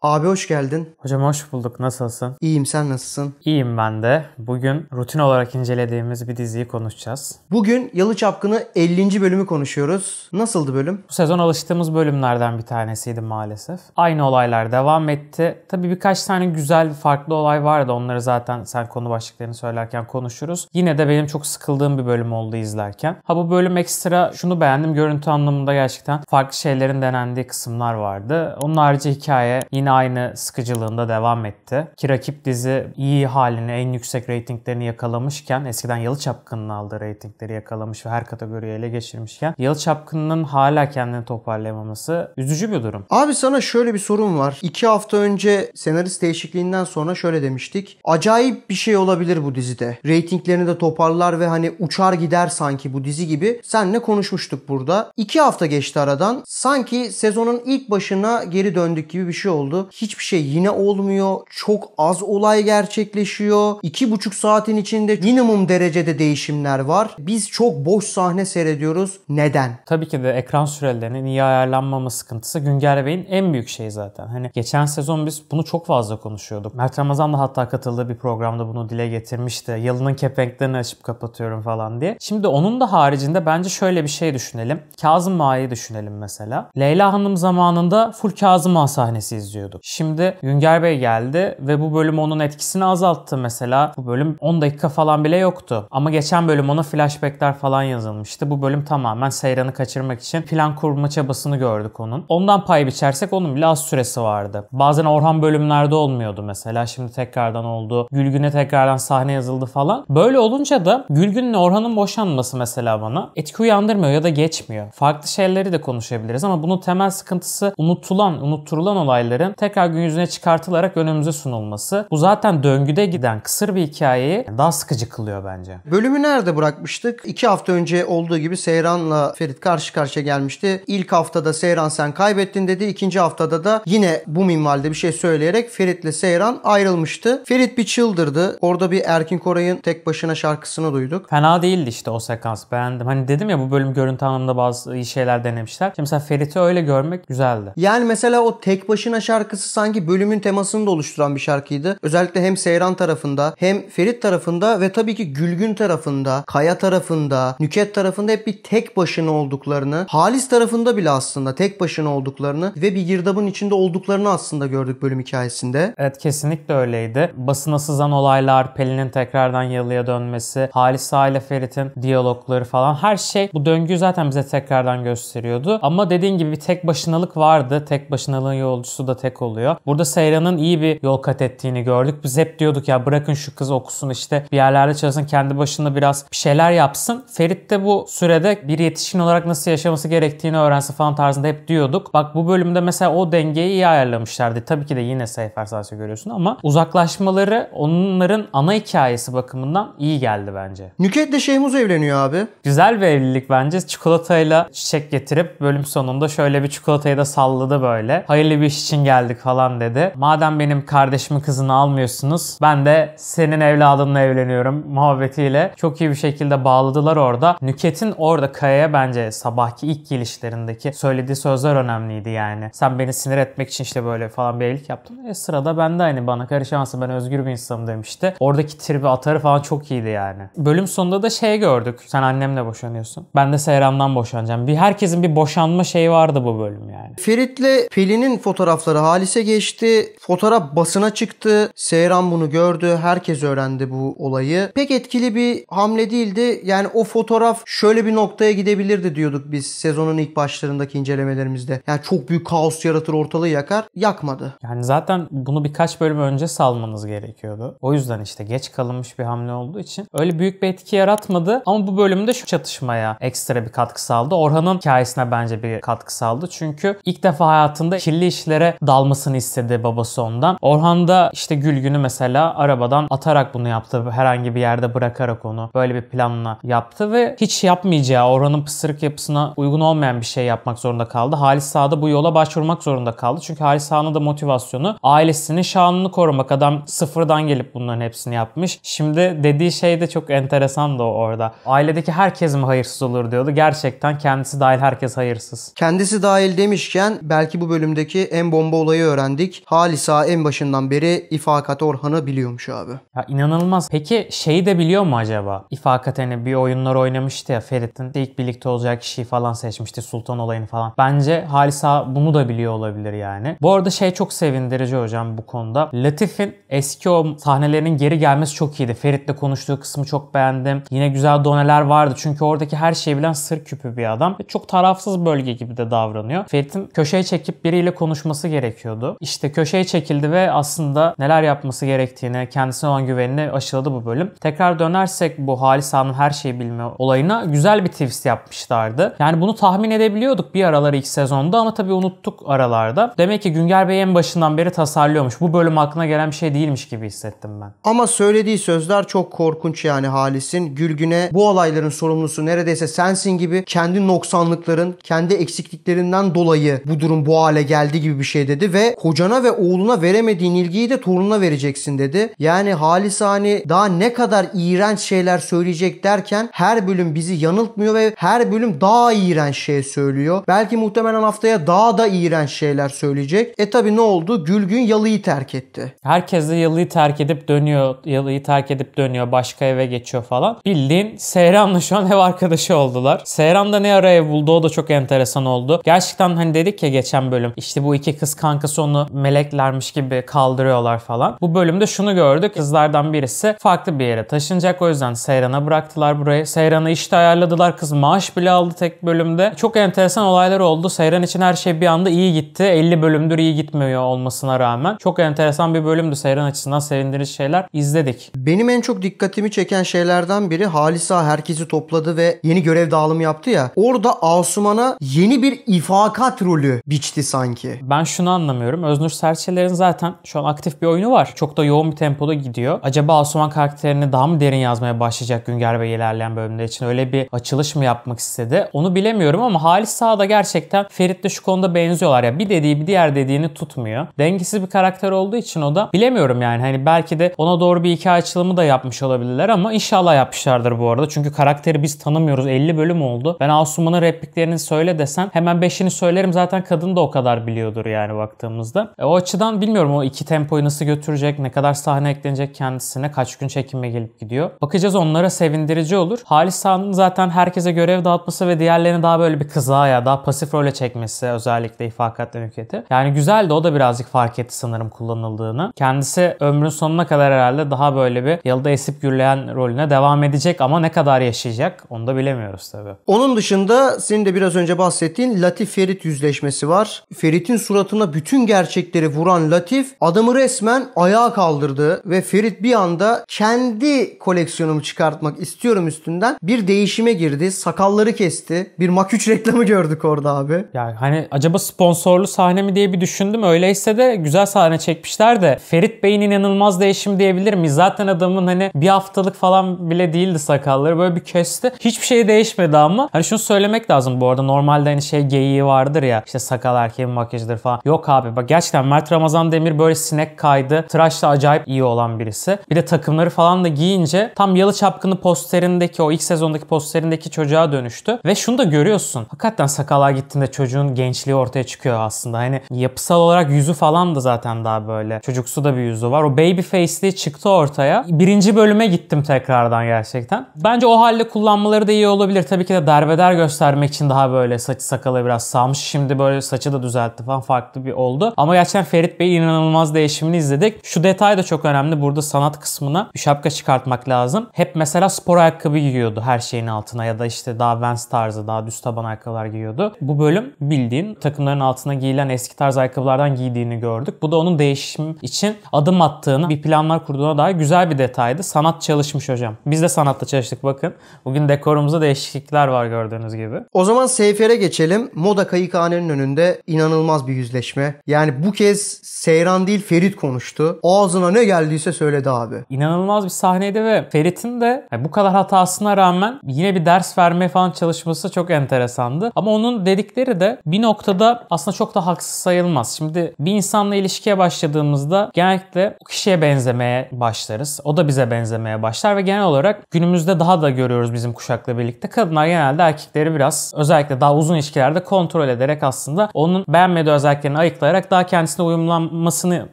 Abi hoş geldin. Hocam hoş bulduk. Nasılsın? İyiyim, sen nasılsın? İyiyim ben de. Bugün rutin olarak incelediğimiz bir diziyi konuşacağız. Bugün Yalı Çapkını 50. bölümü konuşuyoruz. Nasıldı bölüm? Bu sezon alıştığımız bölümlerden bir tanesiydi maalesef. Aynı olaylar devam etti. Tabii birkaç tane güzel, farklı olay vardı. Onları zaten sen konu başlıklarını söylerken konuşuruz. Yine de benim çok sıkıldığım bir bölüm oldu izlerken. Bu bölüm ekstra şunu beğendim. Görüntü anlamında gerçekten farklı şeylerin denendiği kısımlar vardı. Onun harici hikaye yine aynı sıkıcılığında devam etti. Ki rakip dizi iyi halini, en yüksek reytinglerini yakalamışken, eskiden Yalı Çapkını'nın aldığı reytingleri yakalamış ve her kategoriyi ele geçirmişken Yalı Çapkını'nın hala kendini toparlayamaması üzücü bir durum. Abi sana şöyle bir sorum var. 2 hafta önce senarist değişikliğinden sonra şöyle demiştik. Acayip bir şey olabilir bu dizide. Reytinglerini de toparlar ve hani uçar gider sanki bu dizi gibi. Seninle konuşmuştuk burada. 2 hafta geçti aradan. Sanki sezonun ilk başına geri döndük gibi bir şey oldu. Hiçbir şey yine olmuyor. Çok az olay gerçekleşiyor. 2,5 saatin içinde minimum derecede değişimler var. Biz çok boş sahne seyrediyoruz. Neden? Tabii ki de ekran sürelerinin iyi ayarlanmama sıkıntısı Günger Bey'in en büyük şeyi zaten. Hani geçen sezon biz bunu çok fazla konuşuyorduk. Mert Ramazan da hatta katıldığı bir programda bunu dile getirmişti. Yalının kepenklerini açıp kapatıyorum falan diye. Şimdi onun da haricinde bence şöyle bir şey düşünelim. Kazım Ağa'yı düşünelim mesela. Leyla Hanım zamanında full Kazım Ağa sahnesi izliyorduk. Şimdi Günger Bey geldi ve bu bölüm onun etkisini azalttı mesela. Bu bölüm 10 dakika falan bile yoktu. Ama geçen bölüm ona flashbackler falan yazılmıştı. Bu bölüm tamamen Seyran'ı kaçırmak için plan kurma çabasını gördük onun. Ondan pay biçersek onun bile az süresi vardı. Bazen Orhan bölümlerde olmuyordu mesela. Şimdi tekrardan oldu. Gülgün'e tekrardan sahne yazıldı falan. Böyle olunca da Gülgün'le Orhan'ın boşanması mesela bana etki uyandırmıyor ya da geçmiyor. Farklı şeyleri de konuşabiliriz ama bunun temel sıkıntısı unutturulan olayların tekrar gün yüzüne çıkartılarak önümüze sunulması. Bu zaten döngüde giden kısır bir hikayeyi daha sıkıcı kılıyor bence. Bölümü nerede bırakmıştık? 2 hafta önce olduğu gibi Seyran'la Ferit karşı karşıya gelmişti. İlk haftada Seyran sen kaybettin dedi. İkinci haftada da yine bu minvalde bir şey söyleyerek Ferit'le Seyran ayrılmıştı. Ferit bir çıldırdı. Orada bir Erkin Koray'ın tek başına şarkısını duyduk. Fena değildi işte o sekans. Beğendim. Hani dedim ya bu bölüm görüntü anlamında bazı iyi şeyler denemişler. Şimdi mesela Ferit'i öyle görmek güzeldi. Yani mesela o tek başına şarkısı sanki bölümün temasını da oluşturan bir şarkıydı. Özellikle hem Seyran tarafında hem Ferit tarafında ve tabii ki Gülgün tarafında, Kaya tarafında, Nüket tarafında hep bir tek başına olduklarını, Halis tarafında bile aslında tek başına olduklarını ve bir girdabın içinde olduklarını aslında gördük bölüm hikayesinde. Evet kesinlikle öyleydi. Basına sızan olaylar, Pelin'in tekrardan Yalı'ya dönmesi, Halis Ağa ile Ferit'in diyalogları falan her şey bu döngüyü zaten bize tekrardan gösteriyordu. Ama dediğin gibi bir tek başınalık vardı. Tek başınalığın yolcusu da tek oluyor. Burada Seyran'ın iyi bir yol kat ettiğini gördük. Biz hep diyorduk ya bırakın şu kız okusun işte bir yerlerde çalışsın kendi başına biraz bir şeyler yapsın. Ferit de bu sürede bir yetişkin olarak nasıl yaşaması gerektiğini öğrensin falan tarzında hep diyorduk. Bak bu bölümde mesela o dengeyi iyi ayarlamışlardı. Tabii ki de yine Seyfer Saç'ı görüyorsun ama uzaklaşmaları onların ana hikayesi bakımından iyi geldi bence. Nüket'le Şehmuz evleniyor abi. Güzel bir evlilik bence. Çikolatayla çiçek getirip bölüm sonunda şöyle bir çikolatayı da salladı böyle. Hayırlı bir iş için geldik falan dedi. Madem benim kardeşimin kızını almıyorsunuz ben de senin evladınla evleniyorum muhabbetiyle çok iyi bir şekilde bağladılar orada. Nüket'in orada Kaya'ya bence sabahki ilk gelişlerindeki söylediği sözler önemliydi yani. Sen beni sinir etmek için işte böyle falan bir evlilik yaptın. Sırada ben de hani bana karışamazsın ben özgür bir insanım demişti. Oradaki tribi atarı falan çok iyiydi yani. Bölüm sonunda da şey gördük. Sen annemle boşanıyorsun. Ben de Seyran'dan boşanacağım. Herkesin bir boşanma şeyi vardı bu bölüm yani. Ferit'le Pelin'in fotoğrafları Halis'e geçti. Fotoğraf basına çıktı. Seyran bunu gördü. Herkes öğrendi bu olayı. Pek etkili bir hamle değildi. Yani o fotoğraf şöyle bir noktaya gidebilirdi diyorduk biz sezonun ilk başlarındaki incelemelerimizde. Yani çok büyük kaos yaratır, ortalığı yakar. Yakmadı. Yani zaten bunu birkaç bölüm önce salmanız gerekiyordu. O yüzden işte geç kalınmış bir hamle olduğu için öyle büyük bir etki yaratmadı. Ama bu bölümde şu çatışmaya ekstra bir katkı sağladı. Orhan'ın hikayesine bence bir katkı sağladı. Çünkü ilk defa hayatında kirli işlere dalmasını istedi babası ondan. Orhan da işte Gülgün'ü mesela arabadan atarak bunu yaptı. Herhangi bir yerde bırakarak onu böyle bir planla yaptı ve hiç yapmayacağı Orhan'ın pısırık yapısına uygun olmayan bir şey yapmak zorunda kaldı. Halis Ağa da bu yola başvurmak zorunda kaldı. Çünkü Halis Ağa'nın da motivasyonu ailesinin şanını korumak. Adam sıfırdan gelip bunların hepsini yapmış. Şimdi dediği şey de çok enteresan da orada. Ailedeki herkes mi hayırsız olur diyordu. Gerçekten kendisi dahil herkes hayırsız. Kendisi dahil demişken belki bu bölümdeki en bomba olayı olayı öğrendik. Halisa en başından beri İfakat Orhan'ı biliyormuş abi. Ya inanılmaz. Peki şeyi de biliyor mu acaba? İfakat hani bir oyunlar oynamıştı ya, Ferit'in ilk birlikte olacak kişiyi falan seçmişti, Sultan olayını falan. Bence Halisa bunu da biliyor olabilir yani. Bu arada şey çok sevindirici hocam bu konuda. Latif'in eski o sahnelerinin geri gelmesi çok iyiydi. Ferit'le konuştuğu kısmı çok beğendim. Yine güzel doneler vardı. Çünkü oradaki her şeyi bilen sır küpü bir adam. Ve çok tarafsız bölge gibi de davranıyor. Ferit'in köşeye çekip biriyle konuşması gerekiyordu. İşte köşeye çekildi ve aslında neler yapması gerektiğini, kendisine olan güvenini aşıladı bu bölüm. Tekrar dönersek bu Halisa'nın her şeyi bilme olayına güzel bir twist yapmışlardı. Yani bunu tahmin edebiliyorduk bir aralar ilk sezonda ama tabii unuttuk aralarda. Demek ki Günger Bey en başından beri tasarlıyormuş. Bu bölüm aklına gelen bir şey değilmiş gibi hissettim ben. Ama söylediği sözler çok korkunç yani Halis'in. Gülgün'e bu olayların sorumlusu neredeyse sensin gibi, kendi noksanlıkların, kendi eksikliklerinden dolayı bu durum bu hale geldi gibi bir şey dedi ve kocana ve oğluna veremediğin ilgiyi de torununa vereceksin dedi. Yani Halis hani daha ne kadar iğrenç şeyler söyleyecek derken her bölüm bizi yanıltmıyor ve her bölüm daha iğrenç şey söylüyor. Belki muhtemelen haftaya daha da iğrenç şeyler söyleyecek. Tabi ne oldu? Gülgün Yalı'yı terk etti. Herkes de Yalı'yı terk edip dönüyor. Yalı'yı terk edip dönüyor. Başka eve geçiyor falan. Bildiğin Seyran'la şu an ev arkadaşı oldular. Seyran da ne ara ev buldu, o da çok enteresan oldu. Gerçekten hani dedik ya geçen bölüm, İşte bu iki kız kankası onu meleklermiş gibi kaldırıyorlar falan. Bu bölümde şunu gördük. Kızlardan birisi farklı bir yere taşınacak. O yüzden Seyran'a bıraktılar burayı. Seyran'ı işte ayarladılar. Kız maaş bile aldı tek bölümde. Çok enteresan olaylar oldu. Seyran için her şey bir anda iyi gitti. 50 bölümdür iyi gitmiyor olmasına rağmen. Çok enteresan bir bölümdü. Seyran açısından sevindirici şeyler izledik. Benim en çok dikkatimi çeken şeylerden biri Halisa herkesi topladı ve yeni görev dağılımı yaptı ya. Orada Asuman'a yeni bir ifakat rolü biçti sanki. Ben şunu anlamıyorum. Öznur Serçeler'in zaten şu an aktif bir oyunu var. Çok da yoğun bir tempoda gidiyor. Acaba Asuman karakterini daha mı derin yazmaya başlayacak Günger Bey ilerleyen bölümler için? Öyle bir açılış mı yapmak istedi? Onu bilemiyorum ama Halisa da gerçekten Ferit'le şu konuda benziyorlar ya. Bir dediği bir diğer dediğini tutmuyor. Dengesiz bir karakter olduğu için o da bilemiyorum yani. Hani belki de ona doğru bir hikaye açılımı da yapmış olabilirler ama inşallah yapmışlardır bu arada. Çünkü karakteri biz tanımıyoruz. 50 bölüm oldu. Ben Asuman'ın repliklerini söyle desen hemen 5'ini söylerim. Zaten kadın da o kadar biliyordur yani baktığımızda. O açıdan bilmiyorum o iki tempoyu nasıl götürecek, ne kadar sahne eklenecek kendisine, kaç gün çekime gelip gidiyor. Bakacağız, onlara sevindirici olur. Halisa'nın zaten herkese görev dağıtması ve diğerlerini daha böyle bir kıza ya daha pasif role çekmesi, özellikle İfakat ve Nükhet'i. Yani güzeldi, o da birazcık fark etti sanırım kullanıldığını. Kendisi ömrün sonuna kadar herhalde daha böyle bir yalıda esip gürleyen rolüne devam edecek ama ne kadar yaşayacak onu da bilemiyoruz tabii. Onun dışında senin de biraz önce bahsettiğin Latif Ferit yüzleşmesi var. Ferit'in suratına bütün gerçekleri vuran Latif adamı resmen ayağa kaldırdı ve Ferit bir anda kendi koleksiyonumu çıkartmak istiyorum üstünden bir değişime girdi. Sakalları kesti. Bir Mak3 reklamı gördük orada abi. Yani hani acaba sponsorlu sahne mi diye bir düşündüm. Öyleyse de güzel sahne çekmişler de Ferit Bey'in inanılmaz değişim diyebilir miyiz? Zaten adamın hani bir haftalık falan bile değildi sakalları. Böyle bir kesti. Hiçbir şey değişmedi ama. Hani şunu söylemek lazım bu arada. Normalde hani şey geyiği vardır ya. İşte sakal erkeğin makyajıdır falan. Yok abi bak gerçekten Mert Ramazan Demir böyle sinek kaydı. Tıraşla acayip iyi olan birisi. Bir de takımları falan da giyince tam Yalı Çapkını posterindeki o ilk sezondaki posterindeki çocuğa dönüştü. Ve şunu da görüyorsun. Hakikaten sakala gittiğinde çocuğun gençliği ortaya çıkıyor aslında. Hani yapısal olarak yüzü falan da zaten daha böyle çocuksu da bir yüzü var. O baby face'liği çıktı ortaya. Birinci bölüme gittim tekrardan gerçekten. Bence o halde kullanmaları da iyi olabilir. Tabii ki de derbeder göstermek için daha böyle saçı sakalı biraz salmış. Şimdi böyle saçı da düzeltti falan, farklı bir oldu. Ama gerçekten Ferit Bey'in inanılmaz değişimini izledik. Şu detay da çok önemli. Burada sanat kısmına bir şapka çıkartmak lazım. Hep mesela spor ayakkabı giyiyordu her şeyin altına ya da işte daha Vans tarzı, daha düz taban ayakkabılar giyiyordu. Bu bölüm bildiğin takımların altına giyilen eski tarz ayakkabılardan giydiğini gördük. Bu da onun değişim için adım attığını, bir planlar kurduğuna dair güzel bir detaydı. Sanat çalışmış hocam. Biz de sanatta çalıştık bakın. Bugün dekorumuzda değişiklikler var gördüğünüz gibi. O zaman Seyfer'e geçelim. Moda Kayıkhane'nin önünde inanılmaz bir yüzleşme. Yani bu kez Seyran değil Ferit konuştu. Ağzına ne geldiyse söyledi abi. İnanılmaz bir sahneydi ve Ferit'in de bu kadar hatasına rağmen yine bir ders vermeye falan çalışması çok enteresandı. Ama onun dedikleri de bir noktada aslında çok da haksız sayılmaz. Şimdi bir insanla ilişkiye başladığımızda genellikle o kişiye benzemeye başlarız. O da bize benzemeye başlar ve genel olarak günümüzde daha da görüyoruz bizim kuşakla birlikte. Kadınlar genelde erkekleri biraz özellikle daha uzun ilişkilerde kontrol ederek aslında onun beğenmediği özelliklerini ayıklayıp ayıklayarak daha kendisine uyumlanmasını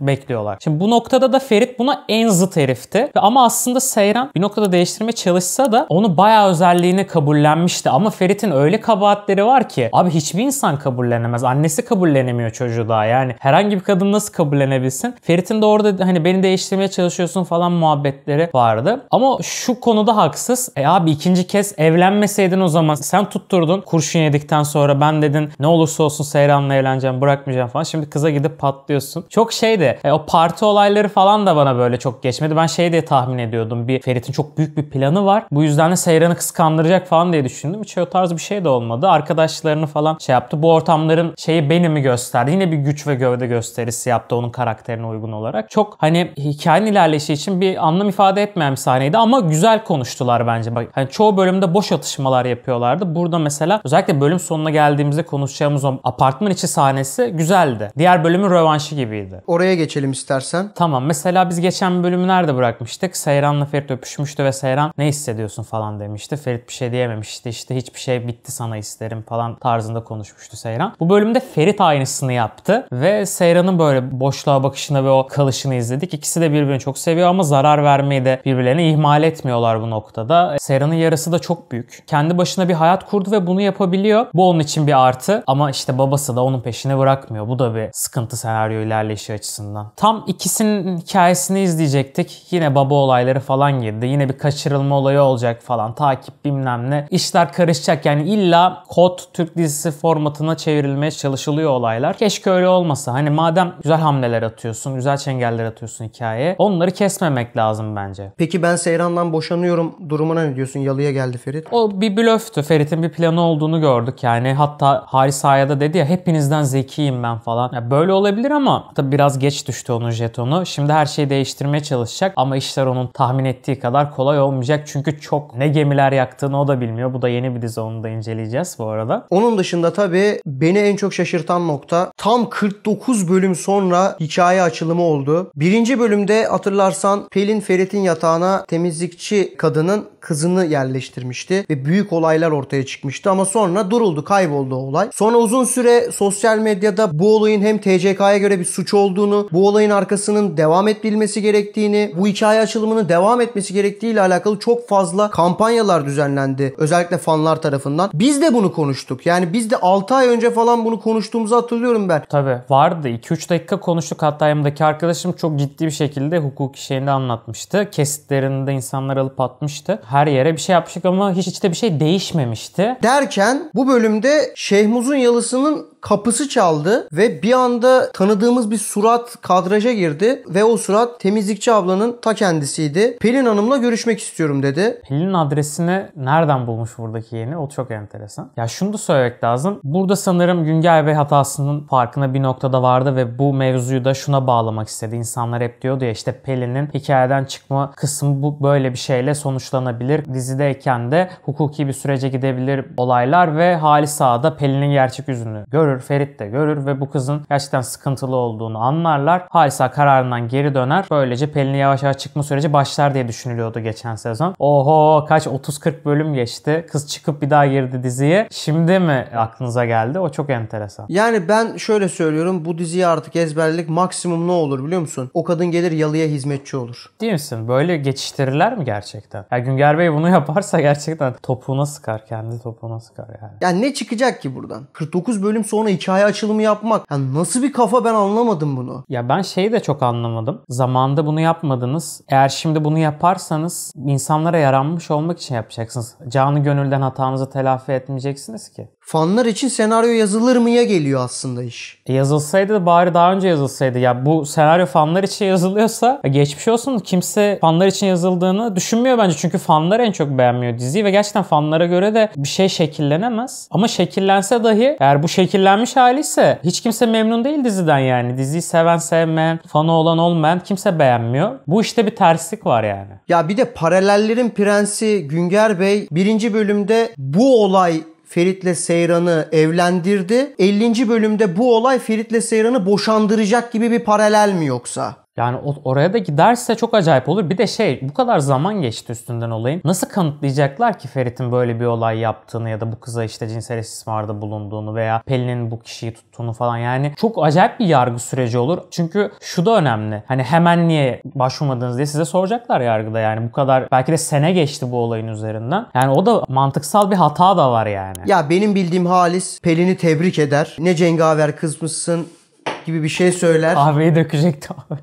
bekliyorlar. Şimdi bu noktada da Ferit buna en zıt herifti. Ama aslında Seyran bir noktada değiştirmeye çalışsa da onu bayağı özelliğini kabullenmişti. Ama Ferit'in öyle kabahatleri var ki abi hiçbir insan kabullenemez. Annesi kabullenemiyor çocuğu daha. Yani herhangi bir kadın nasıl kabullenebilsin? Ferit'in de orada hani beni değiştirmeye çalışıyorsun falan muhabbetleri vardı. Ama şu konuda haksız. Abi ikinci kez evlenmeseydin o zaman sen tutturdun kurşun yedikten sonra ben dedin ne olursa olsun Seyran'la evleneceğim bırakmayacağım falan. Şimdi kıza gidip patlıyorsun. Çok şeydi. O parti olayları falan da bana böyle çok geçmedi. Ben şey diye tahmin ediyordum. Ferit'in çok büyük bir planı var. Bu yüzden de Seyran'ı kıskandıracak falan diye düşündüm. Hiç o tarz bir şey de olmadı. Arkadaşlarını falan şey yaptı. Bu ortamların şeyi beni mi gösterdi? Yine bir güç ve gövde gösterisi yaptı onun karakterine uygun olarak. Çok hani hikayenin ilerleyişi için bir anlam ifade etmeyen bir sahneydi ama güzel konuştular bence. Bak, hani çoğu bölümde boş atışmalar yapıyorlardı. Burada mesela özellikle bölüm sonuna geldiğimizde konuşacağımız o apartman içi sahnesi güzeldi. Diğer bölümün rövanşı gibiydi. Oraya geçelim istersen. Tamam. Mesela biz geçen bölümü nerede bırakmıştık? Seyran'la Ferit öpüşmüştü ve Seyran ne hissediyorsun falan demişti. Ferit bir şey diyememişti. İşte hiçbir şey bitti sana isterim falan tarzında konuşmuştu Seyran. Bu bölümde Ferit aynısını yaptı ve Seyran'ın böyle boşluğa bakışını ve o kalışını izledik. İkisi de birbirini çok seviyor ama zarar vermeyi de birbirlerine ihmal etmiyorlar bu noktada. Seyran'ın yarası da çok büyük. Kendi başına bir hayat kurdu ve bunu yapabiliyor. Bu onun için bir artı ama işte babası da onun peşini bırakmıyor. Bu da bir sıkıntı senaryo ilerleyişi açısından. Tam ikisinin hikayesini izleyecektik. Yine baba olayları falan girdi. Yine bir kaçırılma olayı olacak falan. Takip bilmem ne. İşler karışacak. Yani illa kod Türk dizisi formatına çevrilmeye çalışılıyor olaylar. Keşke öyle olmasa. Hani madem güzel hamleler atıyorsun, güzel çengeller atıyorsun hikayeye. Onları kesmemek lazım bence. Peki ben Seyran'dan boşanıyorum durumuna ne diyorsun? Yalıya geldi Ferit. O bir blöftü. Ferit'in bir planı olduğunu gördük. Yani hatta Haris Ağa'ya da dedi ya hepinizden zekiyim ben falan. Ya böyle olabilir ama tabii biraz geç düştü onun jetonu. Şimdi her şeyi değiştirmeye çalışacak ama işler onun tahmin ettiği kadar kolay olmayacak. Çünkü çok ne gemiler yaktığını o da bilmiyor. Bu da yeni bir dizi, onu da inceleyeceğiz bu arada. Onun dışında tabii beni en çok şaşırtan nokta tam 49 bölüm sonra hikaye açılımı oldu. Birinci bölümde hatırlarsan Pelin Ferit'in yatağına temizlikçi kadının kızını yerleştirmişti ve büyük olaylar ortaya çıkmıştı ama sonra duruldu, kayboldu o olay. Sonra uzun süre sosyal medyada bu olayın hem TCK'ya göre bir suç olduğunu, bu olayın arkasının devam ettirilmesi gerektiğini, bu hikaye açılımının devam etmesi gerektiği ile alakalı çok fazla kampanyalar düzenlendi. Özellikle fanlar tarafından. Biz de bunu konuştuk. Yani biz de 6 ay önce falan bunu konuştuğumuzu hatırlıyorum ben. Tabii vardı. 2-3 dakika konuştuk. Hatta yanımdaki arkadaşım çok ciddi bir şekilde hukuki şeyini anlatmıştı. Kesitlerini de insanlar alıp atmıştı. Her yere bir şey yapmıştık ama hiç de bir şey değişmemişti. Derken bu bölümde Şehmuz'un Yalısı'nın kapısı çaldı ve bir anda tanıdığımız bir surat kadraja girdi ve o surat temizlikçi ablanın ta kendisiydi. Pelin Hanım'la görüşmek istiyorum dedi. Pelin'in adresini nereden bulmuş buradaki yeğeni? O çok enteresan. Ya şunu da söylemek lazım. Burada sanırım Güngör Bey hatasının farkına bir noktada vardı ve bu mevzuyu da şuna bağlamak istedi. İnsanlar hep diyordu ya işte Pelin'in hikayeden çıkma kısmı bu böyle bir şeyle sonuçlanabilir. Dizideyken de hukuki bir sürece gidebilir olaylar ve Halis Ağa da Pelin'in gerçek yüzünü görür. Ferit de görür ve bu kızın gerçekten sıkıntılı olduğunu anlarlar. Halis Ağa kararından geri döner. Böylece Pelin'in yavaş yavaş çıkma süreci başlar diye düşünülüyordu geçen sezon. Oho kaç 30-40 bölüm geçti. Kız çıkıp bir daha girdi diziye. Şimdi mi aklınıza geldi? O çok enteresan. Yani ben şöyle söylüyorum. Bu diziyi artık ezberledik. Maksimum ne olur biliyor musun? O kadın gelir Yalı'ya hizmetçi olur. Değil misin? Böyle geçiştirirler mi gerçekten? Ya Güngör Bey bunu yaparsa gerçekten topuğuna sıkar. Kendi topuğuna sıkar yani. Yani ne çıkacak ki buradan? 49 bölüm sonra hikaye açılımı yapmak. Yani nasıl bir kafa, ben anlamadım bunu. Ya ben şeyi de çok anlamadım. Zamanında bunu yapmadınız. Eğer şimdi bunu yaparsanız insanlara yaranmış olmak için yapacaksınız. Canı gönülden hatanızı telafi etmeyeceksiniz ki. Fanlar için senaryo yazılır mıya geliyor aslında iş. Yazılsaydı da bari daha önce yazılsaydı. Ya bu senaryo fanlar için yazılıyorsa geçmiş olsun. Kimse fanlar için yazıldığını düşünmüyor bence. Çünkü fanlar en çok beğenmiyor diziyi ve gerçekten fanlara göre de bir şey şekillenemez. Ama şekillense dahi eğer bu şekillenmiş hali ise hiç kimse memnun değil diziden yani. Diziyi seven sevmeyen, fanı olan olmayan kimse beğenmiyor. Bu işte bir terslik var yani. Ya bir de paralellerin prensi Güngör Bey 1. bölümde bu olay Ferit'le Seyran'ı evlendirdi. 50. bölümde bu olay Ferit'le Seyran'ı boşandıracak gibi bir paralel mi yoksa? Yani oraya da giderse çok acayip olur. Bir de bu kadar zaman geçti üstünden olayın. Nasıl kanıtlayacaklar ki Ferit'in böyle bir olay yaptığını ya da bu kıza işte cinsel istismarda bulunduğunu veya Pelin'in bu kişiyi tuttuğunu falan. Yani çok acayip bir yargı süreci olur. Çünkü şu da önemli. Hani hemen niye başvurmadınız diye size soracaklar yargıda yani. Bu kadar belki de sene geçti bu olayın üzerinden. Yani o da mantıksal bir hata da var yani. Ya benim bildiğim Halis Pelin'i tebrik eder. Ne cengaver kızmışsın gibi bir şey söyler. Kahveyi dökecektim abi.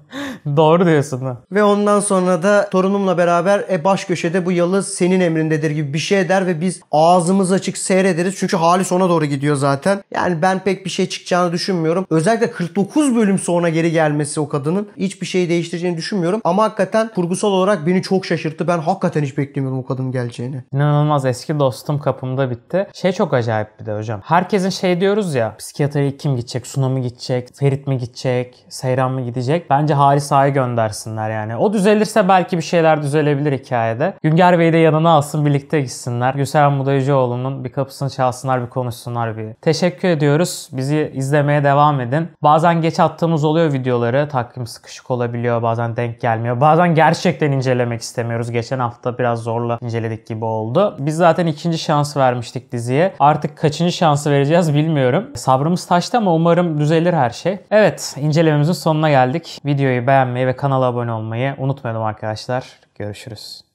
Doğru diyorsun da. Ve ondan sonra da torunumla beraber baş köşede bu yalı senin emrindedir gibi bir şey der ve biz ağzımız açık seyrederiz. Çünkü Halis ona doğru gidiyor zaten. Yani ben pek bir şey çıkacağını düşünmüyorum. Özellikle 49 bölüm sonra geri gelmesi o kadının hiçbir şeyi değiştireceğini düşünmüyorum. Ama hakikaten kurgusal olarak beni çok şaşırttı. Ben hakikaten hiç beklemiyorum o kadının geleceğini. İnanılmaz, eski dostum kapımda bitti. Çok acayip bir de hocam. Herkesin diyoruz ya, psikiyatriye kim gidecek? Suna mı gidecek? Ferit mi gidecek? Seyran mı gidecek? Bence Halis Ağa'yı göndersinler yani. O düzelirse belki bir şeyler düzelebilir hikayede. Günger Bey'i de yanına alsın, birlikte gitsinler. Gülseren Mudayıcıoğlu'nun bir kapısını çalsınlar, bir konuşsunlar bir. Teşekkür ediyoruz. Bizi izlemeye devam edin. Bazen geç attığımız oluyor videoları. Takvim sıkışık olabiliyor. Bazen denk gelmiyor. Bazen gerçekten incelemek istemiyoruz. Geçen hafta biraz zorla inceledik gibi oldu. Biz zaten ikinci şans vermiştik diziye. Artık kaçıncı şansı vereceğiz bilmiyorum. Sabrımız taştı ama umarım düzelir her şey. Evet, incelememizin sonuna geldik. Videoyu beğenmeyi ve kanala abone olmayı unutmayalım arkadaşlar. Görüşürüz.